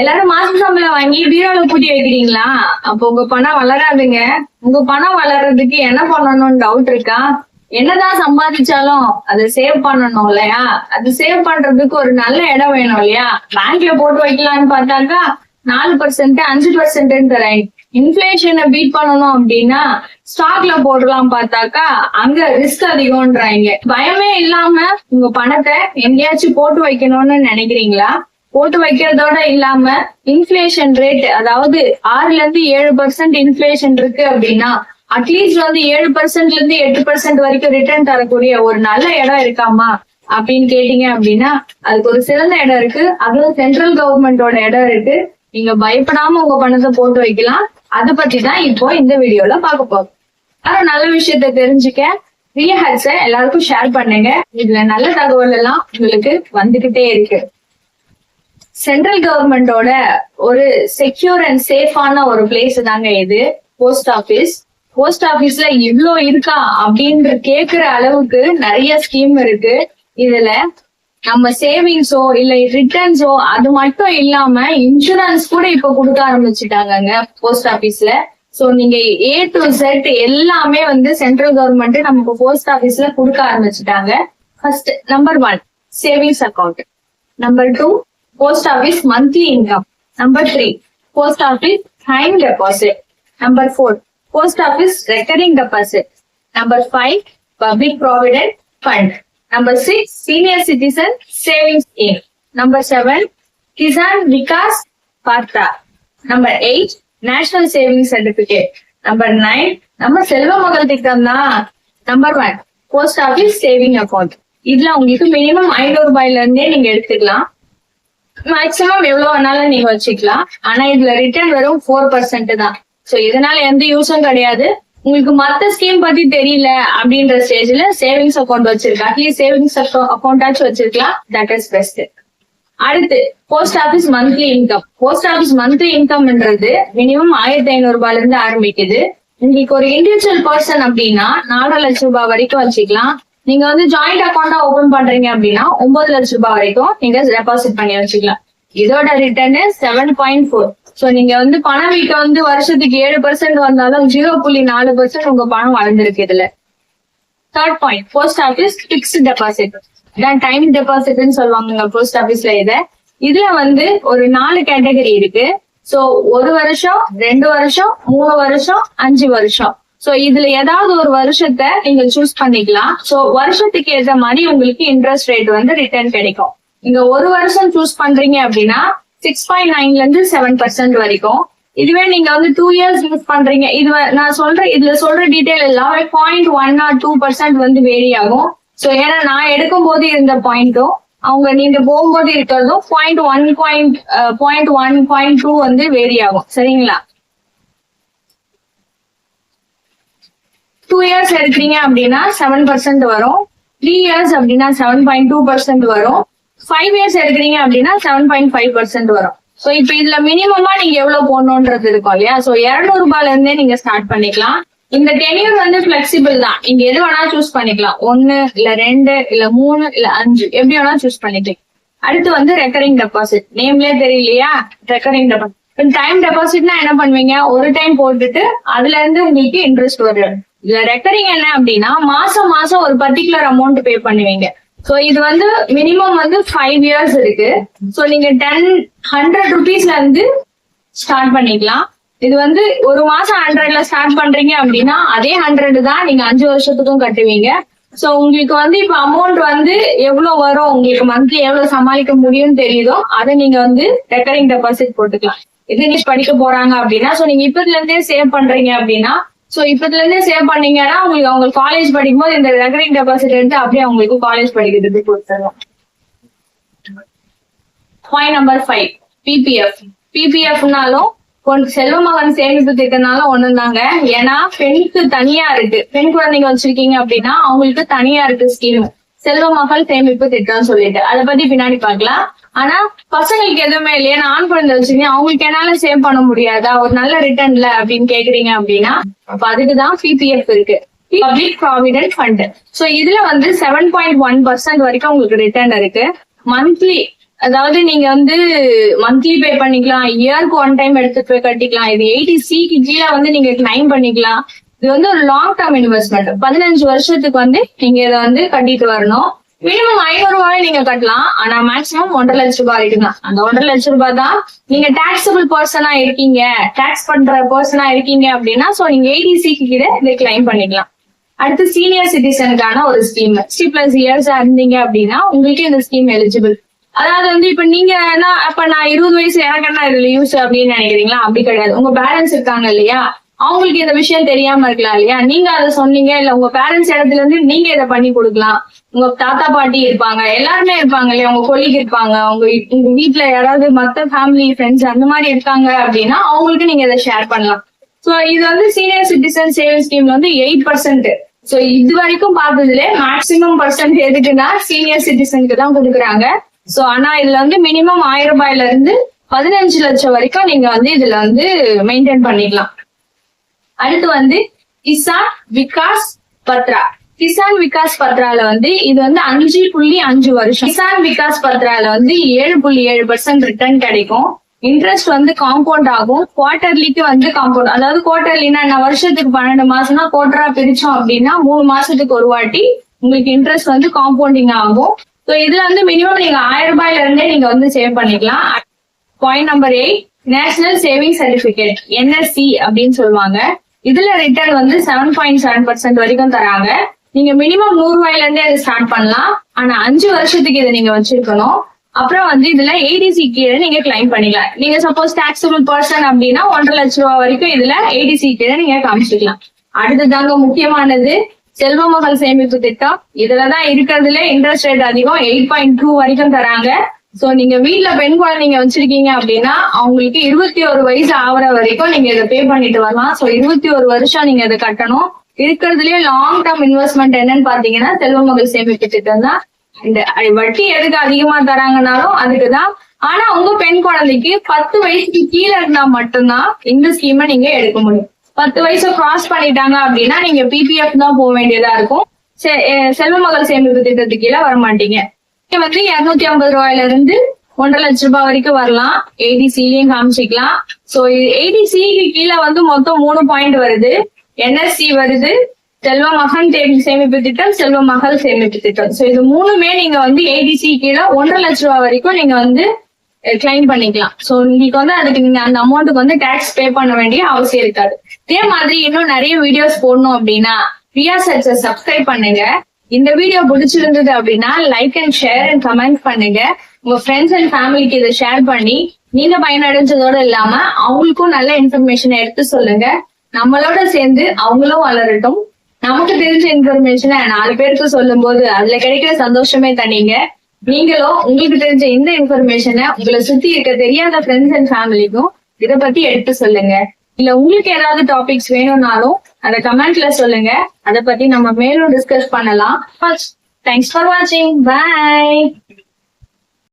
எல்லாரும் மாச சம்பளம் வாங்கி பீரோல பூட்டி வைக்கிறீங்களா? அப்போ உங்க பணம் வளராதுங்க. உங்க பணம் வளர்றதுக்கு என்ன பண்ணணும்னு டவுட் இருக்கா? என்னதான் சம்பாதிச்சாலும் அதை சேவ் பண்ணணும் இல்லையா? அது சேவ் பண்றதுக்கு ஒரு நல்ல இடம் வேணும் இல்லையா? பேங்க்ல போட்டு வைக்கலாம்னு பார்த்தாக்கா 4% 5% தராங்க. இன்ஃபிளேஷனை பீட் பண்ணணும் அப்படின்னா ஸ்டாக்ல போடலாம் பார்த்தாக்கா அங்க ரிஸ்க் அதிகம்ன்றாங்க. பயமே இல்லாம உங்க பணத்தை எங்கேயாச்சும் போட்டு வைக்கணும்னு நினைக்கிறீங்களா? போட்டு வைக்கிறதோட இல்லாம இன்ஃபிளேஷன் ரேட், அதாவது 6-7% இன்ஃபிளேஷன் இருக்கு அப்படின்னா அட்லீஸ்ட் 7%-8% வரைக்கும் ரிட்டர்ன் தரக்கூடிய ஒரு நல்ல இடம் இருக்காமா அப்படின்னு கேட்டீங்க அப்படின்னா அதுக்கு ஒரு சிறந்த இடம் இருக்கு. அதுவும் சென்ட்ரல் கவர்மெண்டோட இடம் இருக்கு. நீங்க பயப்படாம உங்க பணத்தை போட்டு வைக்கலாம். அதை பத்தி தான் இப்போ இந்த வீடியோல பார்க்க போறோம். ஆனா நல்ல விஷயத்த தெரிஞ்சுக்க ரியல் ஹட்ஸை எல்லாருக்கும் ஷேர் பண்ணுங்க. இதுல நல்ல தகவல் எல்லாம் உங்களுக்கு வந்துகிட்டே இருக்கு. சென்ட்ரல் கவர்மெண்டோட ஒரு செக்யூர் அண்ட் சேஃபான ஒரு பிளேஸ் தாங்க இது போஸ்ட் ஆபீஸ். போஸ்ட் ஆபீஸ்ல இவ்ளோ இருக்கா அப்படின்ற கேக்குற அளவுக்கு நிறைய ஸ்கீம் இருக்கு. இதுல நம்ம சேவிங்ஸோ இல்ல ரிட்டர்ன்ஸோ அது மட்டும் இல்லாம இன்சூரன்ஸ் கூட இப்ப கொடுக்க ஆரம்பிச்சுட்டாங்க போஸ்ட் ஆபீஸ்ல. சோ நீங்க A to Z எல்லாமே சென்ட்ரல் கவர்மெண்ட் நமக்கு போஸ்ட் ஆபீஸ்ல கொடுக்க ஆரம்பிச்சுட்டாங்க. First number 1 savings account. Number 2 post office monthly income. Number 3 post office time deposit. Number 4 post office recurring deposit. Number 5 public provident fund. Number 6, Senior Citizen Savings Scheme. Number 7, Kisan Vikas Patra. Number 8, National Savings Certificate. Number 9, நம்ம செல்வ மகள் திட்டம் தான். Number 1, Post Office Saving Account. இதுல உங்களுக்கு minimum 500 ரூபாயில இருந்தே நீங்க எடுத்துக்கலாம். மேக்சிமம் எவ்வளவு வேணாலும் நீங்க வச்சுக்கலாம். ஆனா இதுல ரிட்டர்ன் வெறும் 4% தான். சோ இதனால எந்த யூஸும் கிடையாது. உங்களுக்கு மத்த ஸ்கீம் பத்தி தெரியல அப்படின்ற ஸ்டேஜ்ல சேவிங்ஸ் அக்கௌண்ட் வச்சிருக்கா, அட்லீஸ்ட் சேவிங்ஸ் அக்கௌண்டாச்சும் வச்சிருக்கலாம். That is best. அடுத்து post office monthly income. Post office monthly இன்கம்ன்றது மினிமம் 1500 ரூபாயில இருந்து ஆரம்பிக்குது. உங்களுக்கு ஒரு இண்டிவிஜுவல் பர்சன் அப்படின்னா 4 லட்சம் ரூபாய் வரைக்கும் வச்சுக்கலாம். நீங்க ஜாயிண்ட் அக்கௌண்டா ஓபன் பண்றீங்க அப்படின்னா 9 லட்சம் ரூபாய் வரைக்கும் நீங்க டெபாசிட் பண்ணி வச்சுக்கலாம். இதோட ரிட்டர்ன் 7.4. சோ நீங்க பணம் வீட்டை வருஷத்துக்கு 7% வந்தாலும் 0.4% உங்க பணம் வளர்ந்துருக்கு இதுல. Third point post office fixed deposit. இதான் டைம் டெபாசிட்னு சொல்லுவாங்க போஸ்ட் ஆபீஸ்ல. இதுல ஒரு 4 கேட்டகரி இருக்கு. சோ 1 வருஷம், 2 வருஷம், 3 வருஷம், 5 வருஷம். சோ இதுல ஏதாவது ஒரு வருஷத்தை நீங்க சூஸ் பண்ணிக்கலாம். சோ வருஷத்துக்கு ஏற்ற மாதிரி உங்களுக்கு இன்ட்ரெஸ்ட் ரேட் ரிட்டர்ன் கிடைக்கும். நீங்க 1 வருஷம் சூஸ் பண்றீங்க அப்படின்னா 6.9 இருந்து 7% வரைக்கும். இதுவே நீங்க 2 இயர்ஸ் யூஸ் பண்றீங்க, இது நான் இதுல சொல்ற டீடைல் எல்லாமே 0.1 or 2% வேரி ஆகும். சோ ஏன்னா நான் எடுக்கும் போது இருந்த பாயிண்டும் நீங்க போகும்போது இருக்கிறதும் 0.1, 0.2 வேரி ஆகும். சரிங்களா? 2 இயர்ஸ் எடுக்கிறீங்க அப்படின்னா 7% வரும். 3 இயர்ஸ் அப்படின்னா 7.2% வரும். 5 இயர்ஸ் எடுக்கிறீங்க அப்படின்னா 7.5% வரும். சோ இப்ப இதுல மினிமமா நீங்க எவ்வளவு போடணும்ன்றது இருக்கும் இல்லையா? சோ 200 ரூபாயில இருந்தே நீங்க ஸ்டார்ட் பண்ணிக்கலாம். இந்த டென்யூர் பிளெக்சிபிள் தான். நீங்க எது வேணா சூஸ் பண்ணிக்கலாம். 1 இல்ல 2 இல்ல 3 இல்ல 5 எப்படி வேணா சூஸ் பண்ணிக்கலாம். அடுத்து ரெக்கரிங் டெபாசிட். நேம்லயே தெரியலையா? Recurring deposit. டைம் டெபாசிட்னா என்ன பண்ணுவீங்க? ஒரு டைம் போட்டுட்டு அதுல இருந்து உங்களுக்கு இன்ட்ரெஸ்ட் வரும். இதுல ரெக்கரிங் என்ன அப்படின்னா மாசம் மாசம் ஒரு பர்டிகுலர் அமௌண்ட் பே பண்ணுவீங்க. சோ இது மினிமம் 5 இயர்ஸ் இருக்கு. சோ நீங்க 100 ருபீஸ்ல இருந்து ஸ்டார்ட் பண்ணிக்கலாம். இது ஒரு மாசம் 100ல ஸ்டார்ட் பண்றீங்க அப்படின்னா அதே 100 தான் நீங்க 5 வருஷத்துக்கும் கட்டுவீங்க. சோ உங்களுக்கு இப்ப அமௌண்ட் எவ்வளவு வரும், உங்களுக்கு மந்த்லி எவ்வளவு சமாளிக்க முடியும்னு தெரியுதோ அதை நீங்க ரெக்கரிங் டெபாசிட் போட்டுக்கலாம். இது நீங்க படிக்க போறாங்க அப்படின்னா சோ நீங்க இப்பத்துல இருந்தே சேவ் பண்றீங்க அப்படின்னா சோ இப்பத்துல இருந்தே சேவ் பண்ணீங்கன்னா அவங்க காலேஜ் படிக்கும் போது இந்த ரெக்கரிங் டெபாசிட் எடுத்து அப்படியே அவங்களுக்கு காலேஜ் படிக்கிறதுக்கு கொடுத்துருவோம். Point number 5 PPF. பிபிஎஃப்னாலும் செல்வ மகன் சேமிப்பு திட்டம்னாலும் ஒண்ணுதாங்க. ஏன்னா பெண்ணுக்கு தனியா இருக்கு. பெண் குழந்தைங்க வச்சிருக்கீங்க அப்படின்னா அவங்களுக்கு தனியா இருக்கு ஸ்கீம், செல்வ மகள் சேமிப்பு திட்டம் சொல்லிட்டு. அதை பத்தி பின்னாடி பார்க்கலாம். ஆனா பசங்களுக்கு எதுவுமே இல்லையா? ஆண் குழந்தை வச்சுங்க, அவங்களுக்கு என்னால சேவ் பண்ண முடியாதா ஒரு நல்ல ரிட்டர்ன்ல அப்படின்னு கேக்குறீங்க அப்படின்னா அப்ப அதுக்குதான் பிபிஎஃப் இருக்கு, பப்ளிக் ப்ராவிடென்ட் ஃபண்ட். சோ இதுல 7.1% வரைக்கும் உங்களுக்கு ரிட்டர்ன் இருக்கு. மந்த்லி அதாவது நீங்க வந்து மந்த்லி பே பண்ணிக்கலாம், இயருக்கு ஒன் டைம் எடுத்து போய் கட்டிக்கலாம். இது 80C கீழே வந்து நீங்க கிளைம் பண்ணிக்கலாம். இது வந்து ஒரு லாங் டேர்ம் இன்வெஸ்ட்மெண்ட். 15 வருஷத்துக்கு வந்து நீங்க இதை வந்து கட்டிட்டு வரணும். மினிமம் 500 ரூபாய் நீங்க கட்டலாம். ஆனா மேக்ஸிமம் 1.5 லட்சம் ரூபாய் வரைக்கும் தான். அந்த 1.5 லட்சம் ரூபாய் தான் நீங்க டாக்ஸபிள் பர்சனா இருக்கீங்க, டாக்ஸ் பண்ற பர்சனா இருக்கீங்க அப்படின்னா சோ நீங்க 80C கீழே இதை கிளைம் பண்ணிக்கலாம். அடுத்து சீனியர் சிட்டிசனுக்கான ஒரு ஸ்கீம். 60+ இயர்ஸா இருந்தீங்க அப்படின்னா உங்களுக்கு இந்த ஸ்கீம் எலிஜிபிள். அதாவது வந்து இப்ப நீங்க அப்ப நான் 20 வயசு எனக்கு என்ன இதுல யூஸ் அப்படின்னு நினைக்கிறீங்களா? அப்படி கிடையாது. உங்க பேரண்ட்ஸ் இருக்காங்க இல்லையா, அவங்களுக்கு இந்த விஷயம் தெரியாம இருக்கலாம் இல்லையா, நீங்க அதை சொன்னீங்க இல்ல உங்க பேரண்ட்ஸ் இடத்துல இருந்து நீங்க இதை பண்ணி கொடுக்கலாம். உங்க தாத்தா பாட்டி இருப்பாங்க, எல்லாருமே இருப்பாங்க இல்லையா, உங்க கொல்லிக்கு இருப்பாங்க, உங்க வீட்டுல யாராவது மத்த ஃபேமிலி ஃப்ரெண்ட்ஸ் அந்த மாதிரி இருக்காங்க அப்படின்னா அவங்களுக்கு நீங்க இதை ஷேர் பண்ணலாம். சோ இது வந்து சீனியர் சிட்டிசன் சேவிங் ஸ்கீம்ல வந்து 8%. சோ இது வரைக்கும் பார்த்ததுல மேக்சிமம் பர்சன்ட் எதுக்குன்னா சீனியர் சிட்டிசனுக்கு தான் கொடுக்குறாங்க. சோ ஆனா இதுல வந்து மினிமம் 1000 ரூபாயில இருந்து 15 லட்சம் வரைக்கும் நீங்க வந்து இதுல வந்து மெயின்டைன் பண்ணிக்கலாம். அடுத்து வந்து கிசான் விகாஸ் பத்ரா. கிசான் விகாஸ் பத்ரால வந்து இது வந்து 5.5 வருஷம். கிசான் விகாஸ் பத்ரால வந்து 7.7% ரிட்டர்ன் கிடைக்கும். இன்ட்ரெஸ்ட் வந்து காம்பவுண்ட் ஆகும். குவார்டர்லிக்கு வந்து காம்பவுண்ட், அதாவது குவார்டர்லினா வருஷத்துக்கு 12 மாசம்னா குவார்டரா பிரிச்சோம் அப்படின்னா 3 மாசத்துக்கு ஒரு வாட்டி உங்களுக்கு இன்ட்ரெஸ்ட் வந்து காம்பவுண்டிங் ஆகும். சோ இதுல வந்து மினிமம் நீங்க 1000 ரூபாயில இருந்தே நீங்க வந்து சேவ் பண்ணிக்கலாம். Point number 8, national saving certificate, NSC அப்படின்னு சொல்லுவாங்க. இதுல ரிட்டர்ன் வந்து 7.7% வரைக்கும் தராங்க. நீங்க மினிமம் 100 ரூபாயில இருந்தே அதை ஸ்டார்ட் பண்ணலாம். ஆனா 5 வருஷத்துக்கு இதை நீங்க வச்சிருக்கணும். அப்புறம் வந்து இதுல 80C கீழே நீங்க கிளைம் பண்ணிக்கலாம். நீங்க சப்போஸ் டாக்ஸபிள் பர்சன் அப்படின்னா 1.5 லட்சம் ரூபாய் வரைக்கும் இதுல 80C கீழே நீங்க காமிச்சிக்கலாம். அடுத்ததாங்க முக்கியமானது செல்வ மகள் சேமிப்பு திட்டம். இதுலதான் இருக்கிறதுல இன்ட்ரெஸ்ட் ரேட் அதிகம், 8.2 வரைக்கும் தராங்க. சோ நீங்க வீட்டுல பெண் குழந்தைங்க வச்சிருக்கீங்க அப்படின்னா அவங்களுக்கு 21 வயசு ஆகுற வரைக்கும் நீங்க இதை பே பண்ணிட்டு வரலாம். சோ 21 வருஷம் நீங்க இதை கட்டணும். இருக்கிறதுலயே லாங் டேர்ம் இன்வெஸ்ட்மெண்ட் என்னன்னு பாத்தீங்கன்னா செல்வ மகள் சேமிப்பு திட்டம் தான். இந்த வட்டி எதுக்கு அதிகமா தராங்கனாலும் அதுக்குதான். ஆனா உங்க பெண் குழந்தைக்கு 10 வயசுக்கு கீழே இருந்தா மட்டும்தான் இந்த ஸ்கீமை நீங்க எடுக்க முடியும். 10 வயசு கிராஸ் பண்ணிட்டாங்க அப்படின்னா நீங்க PPF தான் போக வேண்டியதா இருக்கும். செல்வ மகள் சேமிப்பு திட்டத்துக்கு கீழே வர மாட்டீங்க. வந்து 250 ரூபாயில இருந்து 1.5 லட்சம் ரூபாய் வரைக்கும் வரலாம். 80Cலயும் காமிச்சிக்கலாம். சோ 80Cக்கு கீழே வந்து மொத்தம் 3 பாயிண்ட் வருது. NSC வருது, செல்வ மகன் சேமிப்பு திட்டம், செல்வ மகள் சேமிப்பு திட்டம். சோ இது மூணுமே நீங்க வந்து 80C கீழே 1.5 லட்சம் ரூபாய் வரைக்கும் நீங்க வந்து கிளைம் பண்ணிக்கலாம். சோ உங்களுக்கு வந்து அதுக்கு நீங்க அந்த அமௌண்ட்டுக்கு வந்து டாக்ஸ் பே பண்ண வேண்டிய அவசியம் இருக்காது. இதே மாதிரி இன்னும் நிறைய வீடியோஸ் போடணும் அப்படின்னா பிரியா சர்ச்சை சப்ஸ்கிரைப் பண்ணுங்க. இந்த வீடியோ பிடிச்சிருந்தது அப்படின்னா like and share and comment பண்ணுங்க. உங்க ஃப்ரெண்ட்ஸ் அண்ட் ஃபேமிலிக்கு இதை ஷேர் பண்ணி நீங்க பயனடைஞ்சதோட இல்லாம அவங்களுக்கும் நல்ல இன்ஃபர்மேஷன் எடுத்து சொல்லுங்க. நம்மளோட சேர்ந்து அவங்களும் வளரட்டும். நமக்கு தெரிஞ்ச இன்ஃபர்மேஷனை 4 பேருக்கு சொல்லும் போது அதுல கிடைக்கிற சந்தோஷமே தனிங்க. நீங்களும் உங்களுக்கு தெரிஞ்ச இந்த இன்ஃபர்மேஷனை உங்களை சுத்தி இருக்க தெரியாத ஃப்ரெண்ட்ஸ் அண்ட் ஃபேமிலிக்கும் இதை பத்தி எடுத்து சொல்லுங்க. இல்ல உங்களுக்கு ஏதாவது டாபிக்ஸ் வேணும்னாலும் அந்த கமெண்ட்ல சொல்லுங்க. அதை பத்தி நம்ம மேலும் டிஸ்கஸ் பண்ணலாம். தேங்க்ஸ் ஃபார் வாட்சிங். பை.